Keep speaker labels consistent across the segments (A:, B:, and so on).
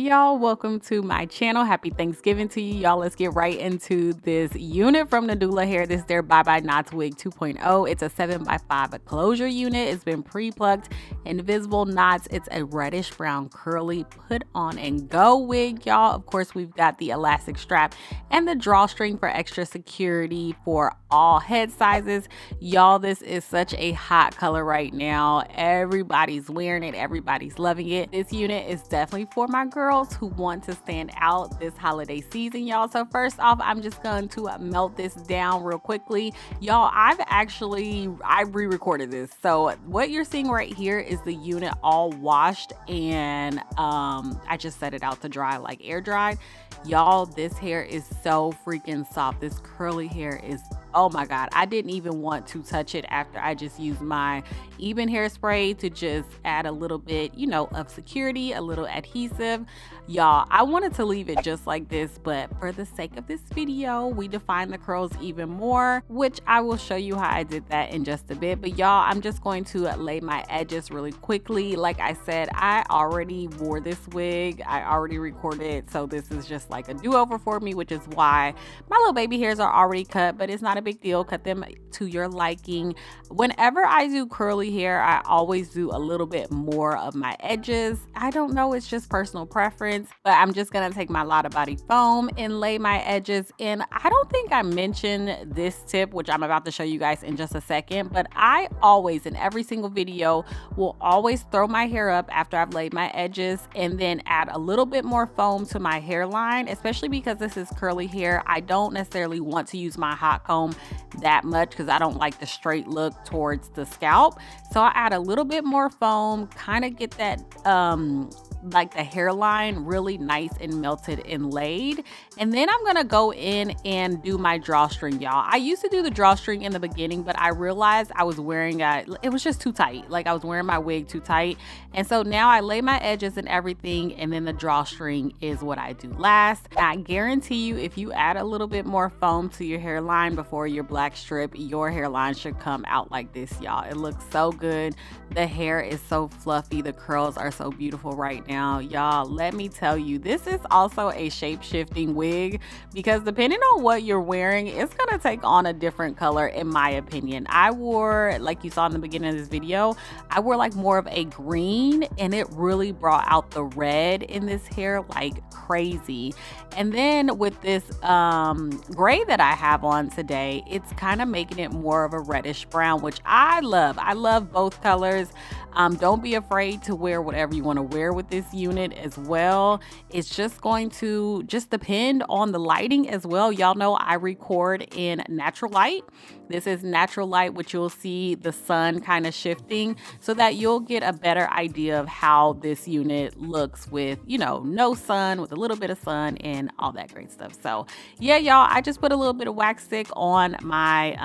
A: y'all, welcome to my channel. Happy Thanksgiving to you, y'all. Let's get right into this unit from Nadula hair. This is their 𝐁𝐥𝐚𝐜𝐤 2.0. It's a 7x5 closure unit. It's been pre-plucked, invisible knots. It's a reddish brown curly put on and go wig, y'all. Of course, we've got the elastic strap and the drawstring for extra security for all head sizes. Y'all, this is such a hot color right now. Everybody's wearing it. Everybody's loving it. This unit is definitely for my girls who want to stand out this holiday season, y'all. So first off, I'm just going to melt this down real quickly. Y'all, I re-recorded this. So what you're seeing right here is the unit all washed, and I just set it out to dry, like air dried. Y'all, this hair is so freaking soft. This curly hair is, oh my god, I didn't even want to touch it after I just used my Even hairspray to just add a little bit, you know, of security, a little adhesive. Y'all, I wanted to leave it just like this, but for the sake of this video, we defined the curls even more, which I will show you how I did that in just a bit. But y'all, I'm just going to lay my edges really quickly. Like I said, I already wore this wig. I already recorded it, so this is just like a do-over for me, which is why my little baby hairs are already cut, but it's not a big deal. Cut them to your liking. Whenever I do curly hair, I always do a little bit more of my edges. I don't know, it's just personal preference, but I'm just gonna take my Lotta Body foam and lay my edges in. I don't think I mentioned this tip, which I'm about to show you guys in just a second, but I always, in every single video, will always throw my hair up after I've laid my edges and then add a little bit more foam to my hairline, especially because this is curly hair. I don't necessarily want to use my hot comb that much because I don't like the straight look towards the scalp. So I add a little bit more foam, kind of get that like the hairline really nice and melted and laid. And then I'm gonna go in and do my drawstring, y'all. I used to do the drawstring in the beginning, but I realized I was wearing it was just too tight. Like I was wearing my wig too tight. And so now I lay my edges and everything, and then the drawstring is what I do last. I guarantee you, if you add a little bit more foam to your hairline before your black strip, your hairline should come out like this, y'all. It looks so good. The hair is so fluffy. The curls are so beautiful right now, y'all. Let me tell you, this is also a shape-shifting wig because depending on what you're wearing, it's gonna take on a different color, in my opinion. I wore, like you saw in the beginning of this video, I wore like more of a green, and it really brought out the red in this hair like crazy. And then with this gray that I have on today, it's kind of making it more of a reddish brown, which I love. I love both colors. Don't be afraid to wear whatever you want to wear with this unit as well. It's just going to depend on the lighting as well. Y'all know I record in natural light. This is natural light, which you'll see the sun kind of shifting so that you'll get a better idea of how this unit looks with, you know, no sun, with a little bit of sun and all that great stuff. So yeah, y'all, I just put a little bit of wax stick on my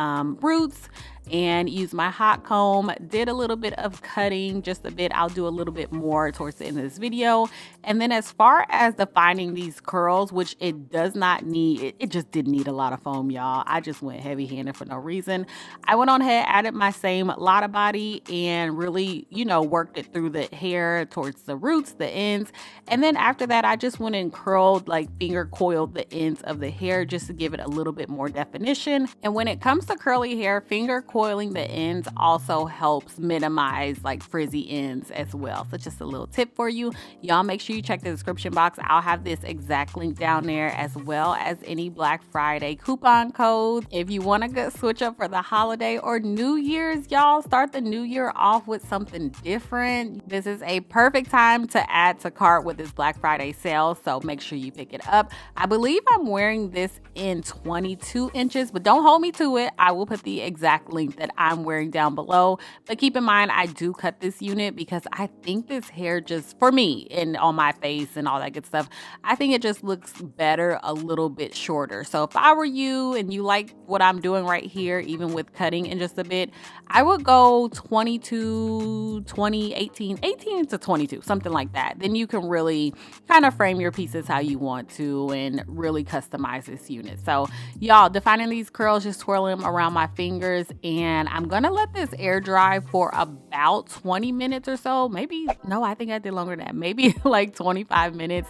A: roots and use my hot comb, did a little bit of cutting, just a bit. I'll do a little bit more towards the end of this video. And then as far as defining these curls, which it does not need, it just didn't need a lot of foam, y'all. I just went heavy handed for no reason. I went on ahead, added my same Lotta Body and really, you know, worked it through the hair towards the roots, the ends. And then after that, I just went and curled, like finger coiled the ends of the hair just to give it a little bit more definition. And when it comes to curly hair, finger coiling the ends also helps minimize like frizzy ends as well. So just a little tip for you. Y'all make sure you check the description box. I'll have this exact link down there, as well as any Black Friday coupon code. If you want a good switch up for the holiday or New Year's, y'all, start the new year off with something different. This is a perfect time to add to cart with this Black Friday sale, so make sure you pick it up. I believe I'm wearing this in 22 inches, but don't hold me to it. I will put the exact link that I'm wearing down below. But keep in mind, I do cut this unit because I think this hair just, for me and on my face and all that good stuff, I think it just looks better a little bit shorter. So if I were you and you like what I'm doing right here, even with cutting in just a bit, I would go 22, 20, 18 to 22, something like that. Then you can really kind of frame your pieces how you want to and really customize this unit. So y'all, defining these curls, just twirling them around my fingers and I'm gonna let this air dry for about 20 minutes or so. Maybe, no, I think I did longer than that, maybe like 25 minutes.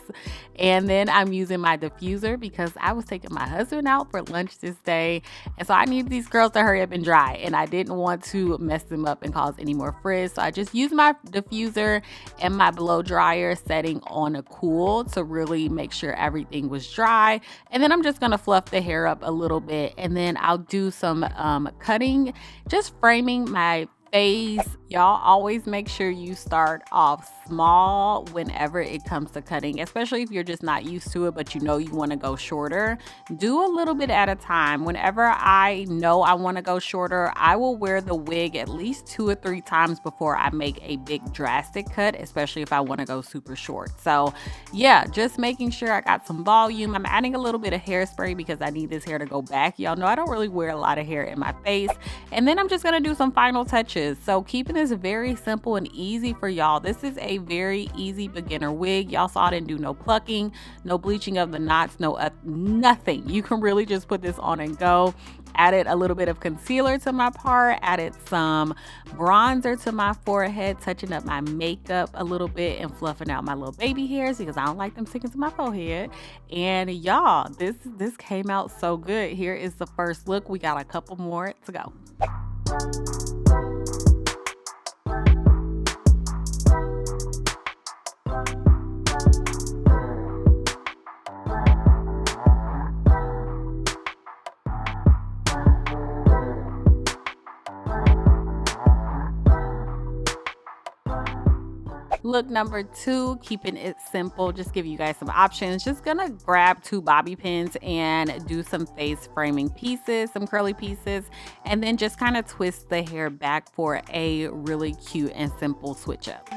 A: And then I'm using my diffuser because I was taking my husband out for lunch this day, and so I needed these curls to hurry up and dry, and I didn't want to mess them up and cause any more frizz. So I just used my diffuser and my blow dryer setting on a cool to really make sure everything was dry. And then I'm just gonna fluff the hair up a little bit, and then I'll do some cutting, just framing my face. Y'all always make sure you start off small whenever it comes to cutting, especially if you're just not used to it, but you know you want to go shorter. Do a little bit at a time. Whenever I know I want to go shorter, I will wear the wig at least 2 or 3 times before I make a big drastic cut, especially if I want to go super short. So yeah, just making sure I got some volume. I'm adding a little bit of hairspray because I need this hair to go back. Y'all know I don't really wear a lot of hair in my face. And then I'm just gonna do some final touches. So keeping this very simple and easy for y'all. This is a very easy beginner wig. Y'all saw I didn't do no plucking, no bleaching of the knots, nothing. You can really just put this on and go. Added a little bit of concealer to my part, added some bronzer to my forehead, touching up my makeup a little bit and fluffing out my little baby hairs because I don't like them sticking to my forehead. And y'all, this came out so good. Here is the first look. We got a couple more to go. Look number 2, keeping it simple, just give you guys some options. Just gonna grab 2 bobby pins and do some face framing pieces, some curly pieces, and then just kind of twist the hair back for a really cute and simple switch up.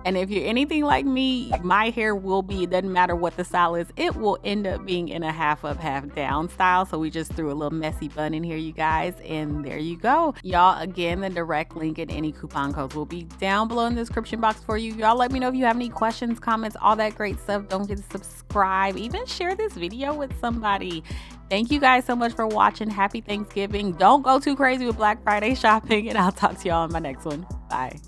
A: And if you're anything like me, my hair will be, it doesn't matter what the style is, it will end up being in a half up, half down style. So we just threw a little messy bun in here, you guys, and there you go. Y'all, again, the direct link and any coupon codes will be down below in the description box for you. Y'all let me know if you have any questions, comments, all that great stuff. Don't forget to subscribe, even share this video with somebody. Thank you guys so much for watching. Happy Thanksgiving. Don't go too crazy with Black Friday shopping, and I'll talk to y'all in my next one. Bye.